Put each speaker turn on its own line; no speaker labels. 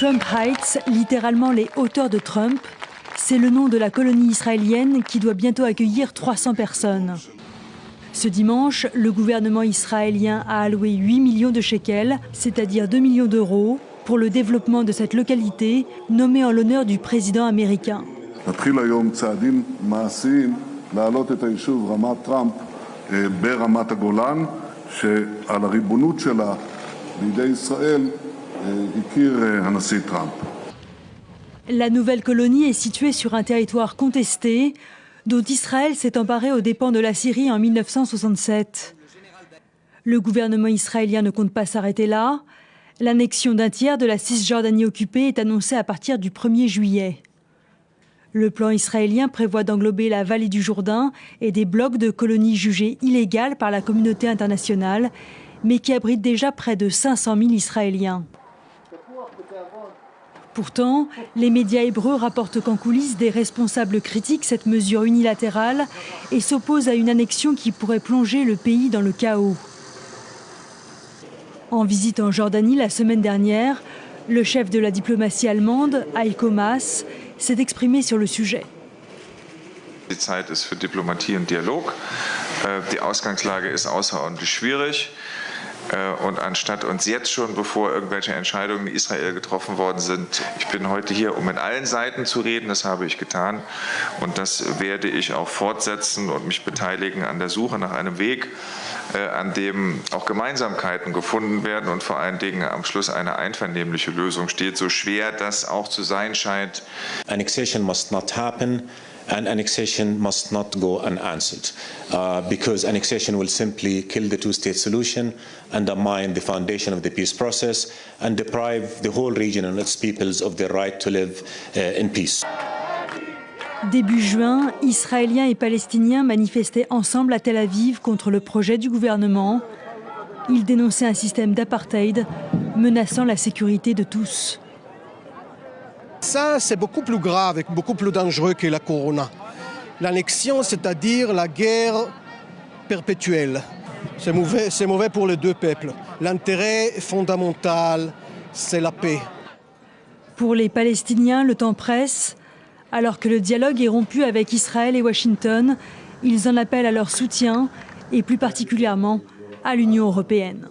Trump Heights, littéralement les hauteurs de Trump, c'est le nom de la colonie israélienne qui doit bientôt accueillir 300 personnes. Ce dimanche, le gouvernement israélien a alloué 8 millions de shekels, c'est-à-dire 2 millions d'euros, pour le développement de cette localité, nommée en l'honneur du président américain. La nouvelle colonie est située sur un territoire contesté, dont Israël s'est emparé aux dépens de la Syrie en 1967. Le gouvernement israélien ne compte pas s'arrêter là. L'annexion d'un tiers de la Cisjordanie occupée est annoncée à partir du 1er juillet. Le plan israélien prévoit d'englober la vallée du Jourdain et des blocs de colonies jugées illégales par la communauté internationale, mais qui abritent déjà près de 500 000 Israéliens. Pourtant, les médias hébreux rapportent qu'en coulisses, des responsables critiquent cette mesure unilatérale et s'opposent à une annexion qui pourrait plonger le pays dans le chaos. En visite en Jordanie la semaine dernière, le chef de la diplomatie allemande, Heiko Maas, s'est exprimé sur le sujet.
Die Zeit ist für Diplomatie und Dialog. Die Ausgangslage ist außerordentlich schwierig. Und anstatt uns jetzt schon, bevor irgendwelche Entscheidungen in Israel getroffen worden sind, ich bin heute hier, um mit allen Seiten zu reden, das habe ich getan. Und das werde ich auch fortsetzen und mich beteiligen an der Suche nach einem Weg, an dem auch Gemeinsamkeiten gefunden werden und vor allen Dingen am Schluss eine einvernehmliche Lösung steht, so schwer das auch zu sein scheint.
Annexation must not happen. And annexation must not go unanswered, because annexation will simply kill the two-state solution, undermine the foundation of the peace process, and deprive the whole region and its peoples of their right to live in peace.
Début juin, Israéliens et Palestiniens manifestaient ensemble à Tel Aviv contre le projet du gouvernement. Ils dénonçaient un système d'apartheid menaçant la sécurité de tous.
Ça, c'est beaucoup plus grave et beaucoup plus dangereux que la corona. L'annexion, c'est-à-dire la guerre perpétuelle. C'est mauvais pour les deux peuples. L'intérêt fondamental, c'est la paix.
Pour les Palestiniens, le temps presse. Alors que le dialogue est rompu avec Israël et Washington, ils en appellent à leur soutien et plus particulièrement à l'Union européenne.